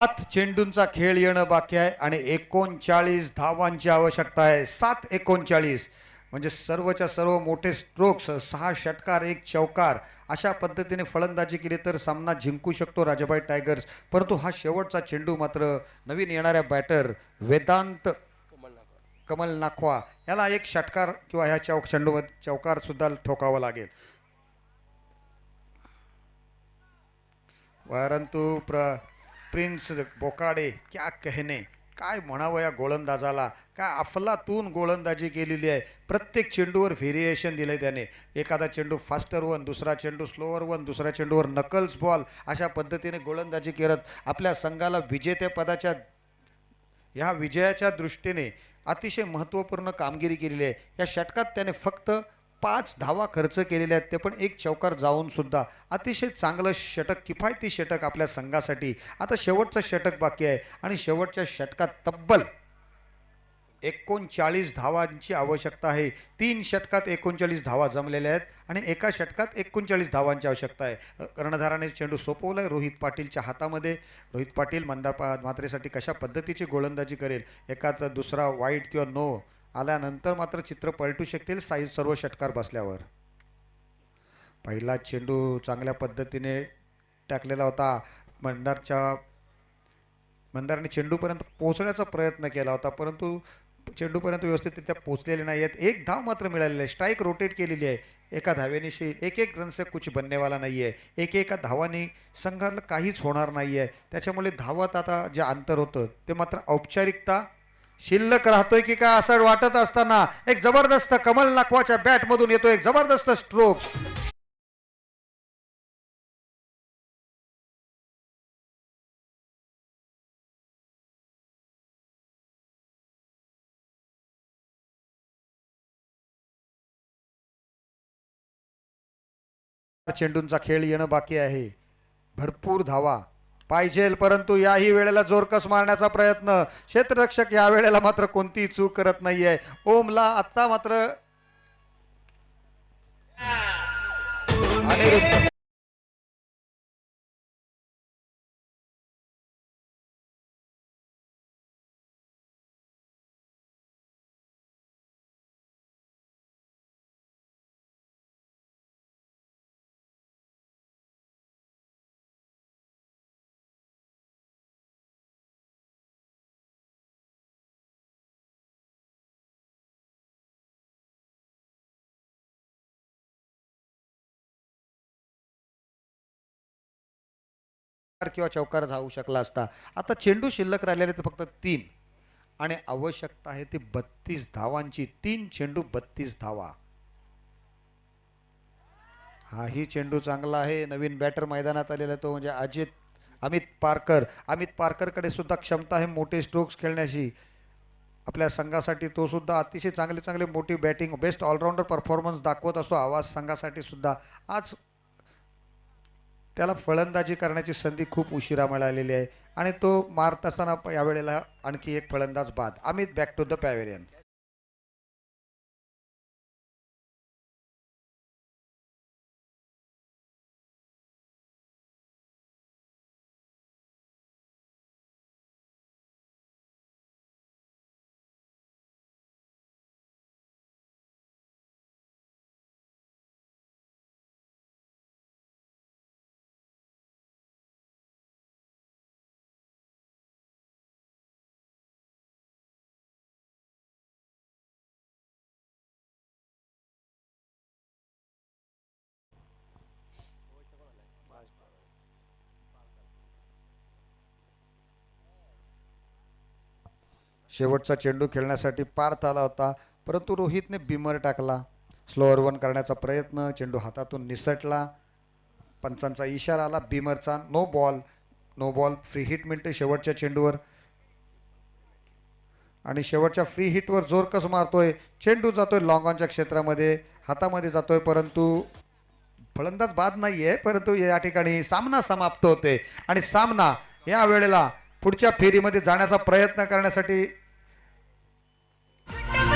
सात चेंडूंचा खेळ येणं बाकी आहे आणि 39 धावांची आवश्यकता आहे. 7-39 म्हणजे सर्वच्या सर्व मोठे स्ट्रोक्स, 6 षटकार 1 चौकार अशा पद्धतीने फलंदाजी केली तर सामना जिंकू शकतो राजाबाई टायगर्स. परंतु हा शेवटचा चेंडू मात्र नवीन येणाऱ्या बॅटर वेदांत कमल नाखवा याला एक षटकार किंवा ह्या चेंडू चौकार सुद्धा ठोकावा लागेल. परंतु प्रिन्स बोकाडे क्या कहने, काय म्हणावं या गोलंदाजाला. काय अफलातून गोलंदाजी केलेली आहे. प्रत्येक चेंडूवर व्हेरिएशन दिलं आहे त्याने. एखादा चेंडू फास्टर वन, दुसरा चेंडू स्लोअर वन, दुसऱ्या चेंडूवर नकल्स बॉल, अशा पद्धतीने गोलंदाजी करत आपल्या संघाला विजेतेपदाच्या ह्या विजयाच्या दृष्टीने अतिशय महत्त्वपूर्ण कामगिरी केलेली आहे. या षटकात त्याने फक्त 5 धावा खर्च केलेल्या आहेत, ते पण 1 चौकार जाऊन सुद्धा. अतिशय चांगलं षटक, किफायती षटक आपल्या संघासाठी. आता शेवटचं षटक बाकी आहे आणि शेवटच्या षटकात तब्बल 39 धावांची आवश्यकता आहे. 3 षटकात 39 धावा जमलेल्या आहेत आणि एका षटकात 39 धावांची आवश्यकता आहे. कर्णधाराने चेंडू सोपवलाय रोहित पाटीलच्या हातामध्ये. रोहित पाटील मात्रेसाठी कशा पद्धतीची गोलंदाजी करेल. एखादा दुसरा वाईट किंवा नो आल्यानंतर मात्र चित्र पलटू शकतील सर्व षटकार बसल्यावर. पहिला चेंडू चांगल्या पद्धतीने टाकलेला होता. मंदारने चेंडूपर्यंत पोहोचण्याचा प्रयत्न केला होता, परंतु चेंडूपर्यंत व्यवस्थितरित्या पोहोचलेले नाही आहेत. 1 धाव मात्र मिळालेली आहे. स्ट्राईक रोटेट केलेली आहे. एका धावेनिशी एक रन से कुछ बननेवाला नाही आहे. एका धावाने संघाला काहीच होणार नाही आहे. त्याच्यामुळे धावात आता जे अंतर होतं ते मात्र औपचारिकता शिल्लक राहतोय की काय असं वाटत असताना एक जबरदस्त कमल नाखवाच्या बॅटमधून येतो एक जबरदस्त स्ट्रोक. चेंडूंचा खेळ येणं बाकी आहे. भरपूर धावा पाहिजेल, परंतु याही वेळेला जोरकस मारण्याचा प्रयत्न. क्षेत्ररक्षक या वेळेला मात्र कोणतीही चूक करत नाहीये. ओमला आता मात्र किंवा चौकार धावू शकला असता. आता चेंडू शिल्लक राहिलेले ते फक्त 3 आणि आवश्यकता आहे ती 32 धावांची. 3 चेंडू 32 धावा. हाही चेंडू चांगला आहे. नवीन बॅटर मैदानात आलेला तो म्हणजे अमित पारकर. अमित पारकरकडे सुद्धा क्षमता आहे मोठे स्ट्रोक्स खेळण्याची. आपल्या संघासाठी तो सुद्धा अतिशय चांगले चांगले मोठी बॅटिंग बेस्ट ऑलराऊंडर परफॉर्मन्स दाखवत असतो. आवाज संघासाठी सुद्धा आज त्याला फलंदाजी करण्याची संधी खूप उशिरा मिळालेली आहे आणि तो मारत असताना यावेळेला आणखी एक फलंदाज बाद. Amit back to the pavilion. शेवटचा चेंडू खेळण्यासाठी पार्थ आला होता परंतु रोहितने बिमर टाकला. स्लोअर वन करण्याचा प्रयत्न. चेंडू हातातून निसटला. पंचांचा इशारा आला बिमरचा. No ball. No ball. Free hit मिळते शेवटच्या चेंडूवर आणि शेवटच्या फ्री हिटवर जोर कस मारतोय. चेंडू जातोय लॉंग ऑनच्या क्षेत्रामध्ये. हातामध्ये जातोय परंतु फलंदाज बाद नाहीये. परंतु या ठिकाणी सामना समाप्त होते आणि सामना या वेळेला पुढच्या फेरीमध्ये जाण्याचा प्रयत्न करण्यासाठी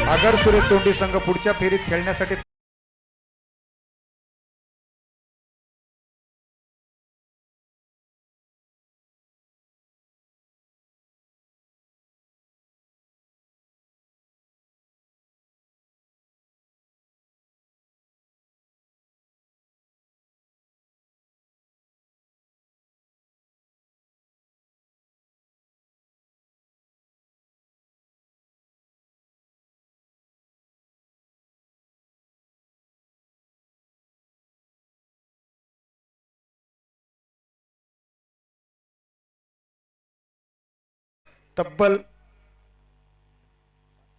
आगरसुरे चोंडी संघ पुढच्या फेरीत खेळण्यासाठी तब्बल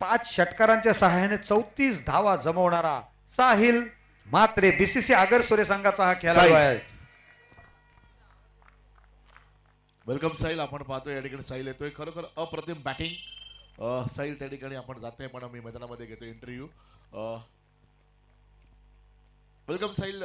5 षटकारांच्या सहाय्याने 34 धावा जमवणारा साहिल म्हात्रे बीसीसी आगरसुरे संघाचा हा खेळाडू आहे. वेलकम साहिल. आपण पाहतोय या ठिकाणी साहिल येतोय. खरोखर अप्रतिम बॅटिंग. साहिल त्या ठिकाणी आपण जातोय पण मी मैदानामध्ये घेतो इंटरव्ह्यू. वेलकम साहिल.